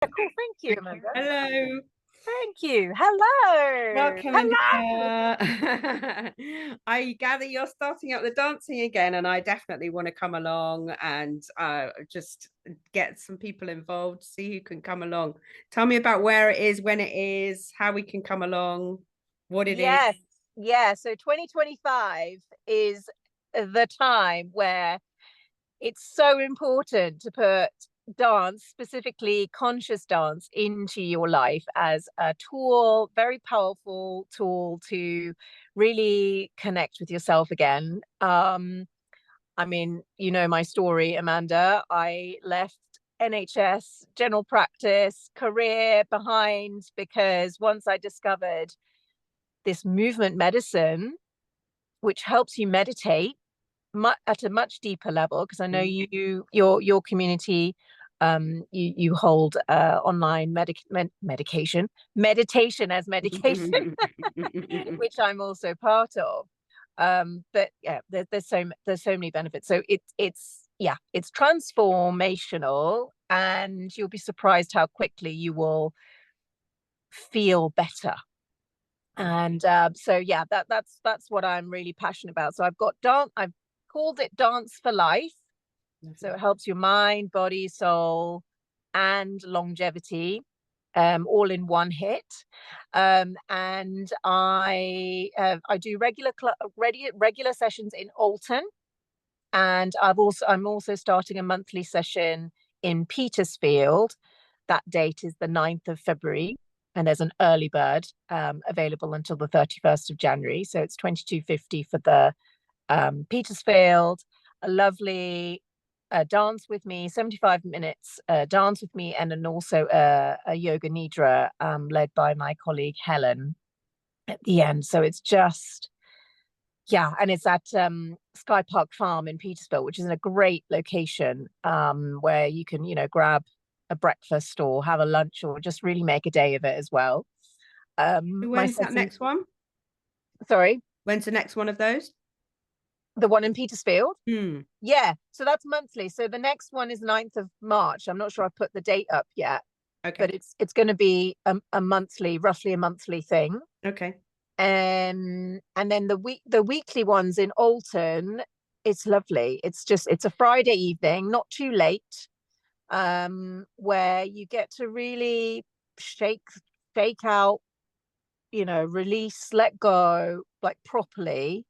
Cool. Thank you, Amanda. Hello. Thank you. Hello. Welcome, Hello. Indika. I gather you're starting up the dancing again, and I definitely want to come along and just get some people involved, see who can come along. Tell me about where it is, when it is, how we can come along, what it is. Yes. Yeah. So 2025 is the time where it's so important to put dance, specifically conscious dance, into your life as a tool, very powerful tool to really connect with yourself again. I mean, you know my story, Amanda. I left NHS general practice career behind because once I discovered this movement medicine, which helps you meditate at a much deeper level, because I know your community, you hold online meditation as medication, which I'm also part of. But yeah, there's so many benefits. So it's transformational, and you'll be surprised how quickly you will feel better. And so yeah, that's what I'm really passionate about. So I've called it Dance for Life. So it helps your mind, body, soul, and longevity, all in one hit. And I do regular sessions in Alton, and I'm also starting a monthly session in Petersfield. That date is the 9th of February, and there's an early bird available until the 31st of January. So it's 22.50 for the Petersfield. A lovely dance with me, 75 minutes dance with me, and then also a yoga nidra led by my colleague Helen at the end. So it's just, yeah, and it's at Sky Park Farm in Petersfield, which is in a great location where you can, grab a breakfast or have a lunch or just really make a day of it as well. When's that next one? Sorry? When's the next one of those? The one in Petersfield? Hmm. Yeah, so that's monthly. So the next one is 9th of March. I'm not sure I've put the date up yet. Okay. But it's going to be roughly a monthly thing. Okay. And then the weekly ones in Alton, it's lovely. It's a Friday evening, not too late, where you get to really shake out, release, let go, like properly,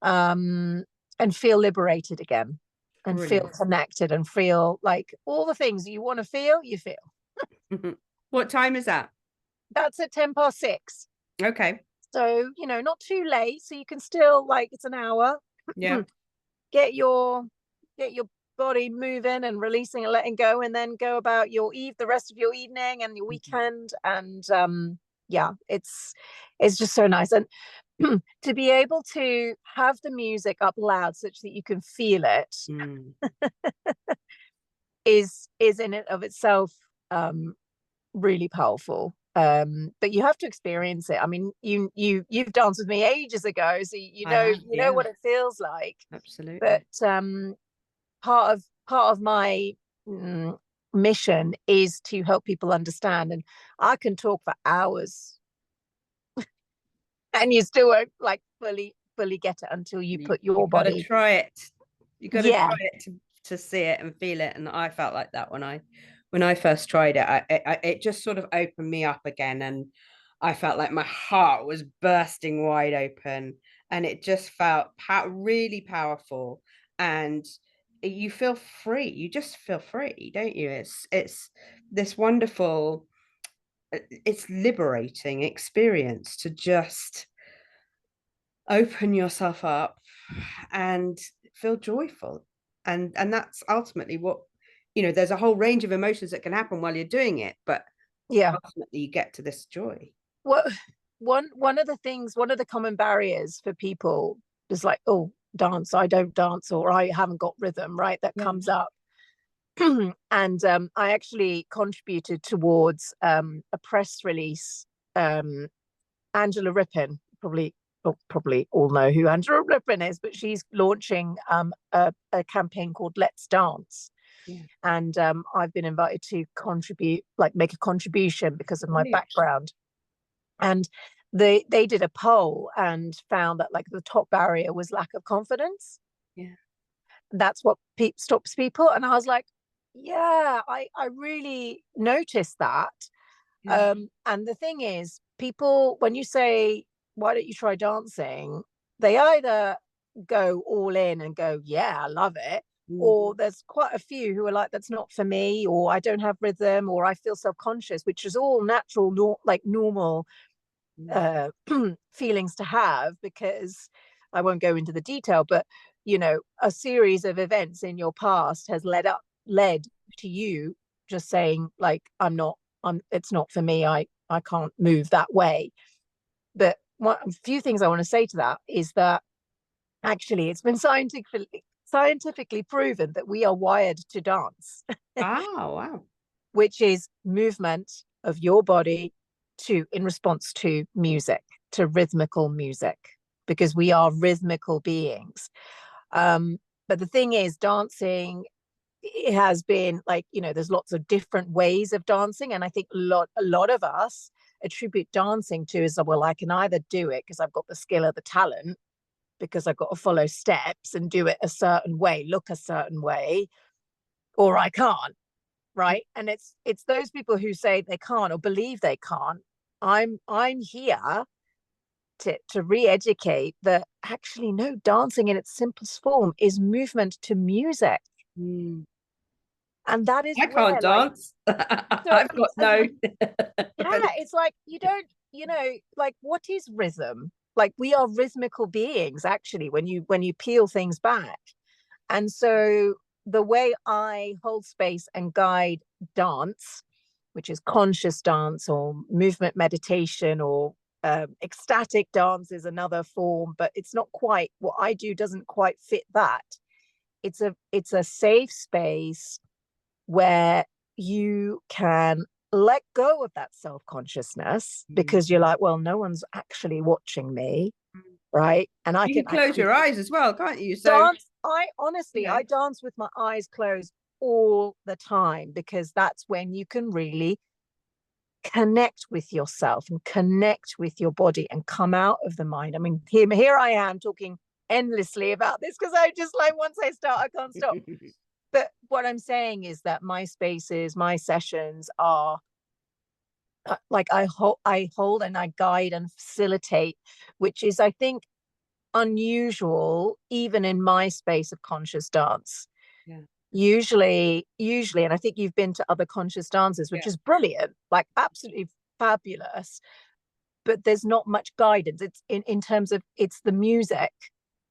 and feel liberated again, and Brilliant. feel connected, and feel like all the things you want to feel, you feel. What time is that? That's at 6:10. Okay. So, not too late. So you can still, like, it's an hour. Yeah. Get your body moving and releasing and letting go, and then go about the rest of your evening and your weekend. And yeah, it's just so nice. And to be able to have the music up loud such that you can feel it is in it of itself really powerful. But you have to experience it. I mean, you've danced with me ages ago, so you know what it feels like. Absolutely. But part of my mission is to help people understand, and I can talk for hours and you still won't like fully get it until you put your body. You gotta try it. You gotta try it to see it and feel it. And I felt like that when I first tried it. It just sort of opened me up again, and I felt like my heart was bursting wide open, and it just felt really powerful. And you feel free. You just feel free, don't you? It's this wonderful, it's liberating experience to just open yourself up and feel joyful. And that's ultimately what, there's a whole range of emotions that can happen while you're doing it, but ultimately you get to this joy. Well, one of the common barriers for people is like, oh, dance, I don't dance, or I haven't got rhythm, right? That comes up. And I actually contributed towards a press release. Angela Rippin, probably all know who Angela Rippin is, but she's launching a campaign called Let's Dance, And I've been invited to contribute, like make a contribution because of my background. And they did a poll and found that like the top barrier was lack of confidence. That's what stops people. And I was like, yeah, I really noticed that. And the thing is, people, when you say, why don't you try dancing, they either go all in and go, yeah, I love it, or there's quite a few who are like, that's not for me, or I don't have rhythm, or I feel self-conscious, which is all natural, like normal feelings to have, because I won't go into the detail, but you know, a series of events in your past has led to you just saying like, it's not for me, I can't move that way. But a few things I want to say to that is that actually it's been scientifically proven that we are wired to dance. Wow. Which is movement of your body in response to music, to rhythmical music, because we are rhythmical beings. But the thing is, dancing, it has been like, you know, there's lots of different ways of dancing, and I think a lot of us attribute dancing to is, well, I can either do it because I've got the skill or the talent, because I've got to follow steps and do it a certain way, look a certain way, or I can't. Right. And it's those people who say they can't or believe they can't. I'm here to re-educate that actually, no, dancing in its simplest form is movement to music. And that is I can't dance. I've got no it's like you don't, you know, like what is rhythm? Like we are rhythmical beings, actually, when you peel things back. And so the way I hold space and guide dance, which is conscious dance or movement meditation, or ecstatic dance is another form, but it's not quite what I do, doesn't quite fit that. It's a safe space where you can let go of that self-consciousness, because you're like, well, no one's actually watching me, right? And I you can close your eyes as well, can't you? So dance. I honestly, I dance with my eyes closed all the time, because that's when you can really connect with yourself and connect with your body and come out of the mind. I mean, here I am talking endlessly about this because I just like, once I start, I can't stop. But what I'm saying is that my spaces, my sessions are like I hold and I guide and facilitate, which is, I think, unusual even in my space of conscious dance. Usually, and I think you've been to other conscious dances, which is brilliant, like absolutely fabulous, but there's not much guidance. It's in terms of, it's the music,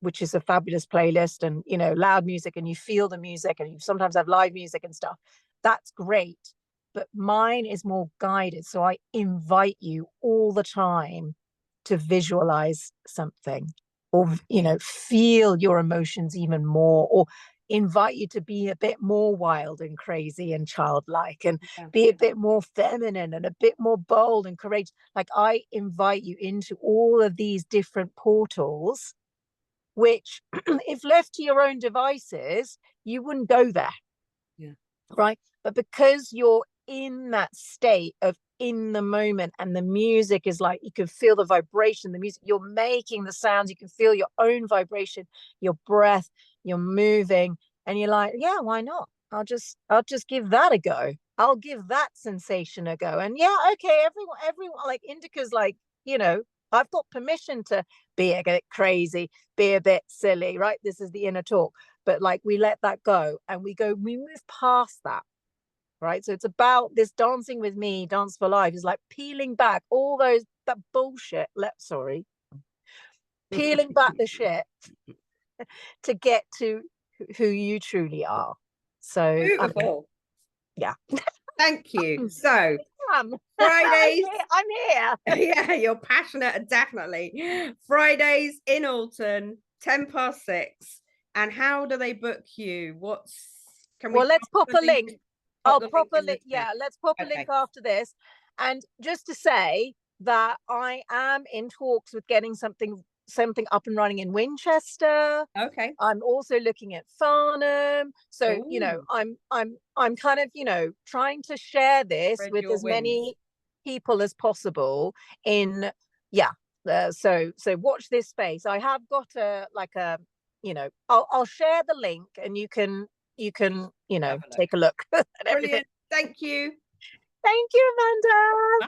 which is a fabulous playlist, and you know, loud music, and you feel the music, and you sometimes have live music and stuff. That's great, but mine is more guided. So I invite you all the time to visualize something, or you know, feel your emotions even more, or invite you to be a bit more wild and crazy and childlike, and be a bit more feminine and a bit more bold and courageous. Like I invite you into all of these different portals, which if left to your own devices, you wouldn't go there. Right. But because you're in that state of in the moment, and the music is like, you can feel the vibration, the music, you're making the sounds, you can feel your own vibration, your breath, you're moving, and you're like, yeah, why not? I'll just give that a go. I'll give that sensation a go. And yeah, okay, everyone like Indika's like, you know, I've got permission to be a bit crazy, be a bit silly, right? This is the inner talk. But like, we let that go and we move past that. Right. So it's about this dancing with me, dance for life is like peeling back all that bullshit. Peeling back the shit to get to who you truly are. So beautiful. Yeah. Thank you. So Fridays, I'm here. Yeah, you're passionate, definitely. Fridays in Alton, 6:10. And how do they book you? Let's pop a link. I'll pop a link. Yeah, let's pop a link after this. And just to say that I am in talks with getting something something up and running in Winchester. Okay. I'm also looking at Farnham. So, you know, I'm kind of, you know, trying to share this Spread with your as wings. many people as possible in, so watch this space. I have got you know, I'll share the link and you can, you know, take a look at everything. Brilliant. Thank you. Thank you, Amanda. Bye.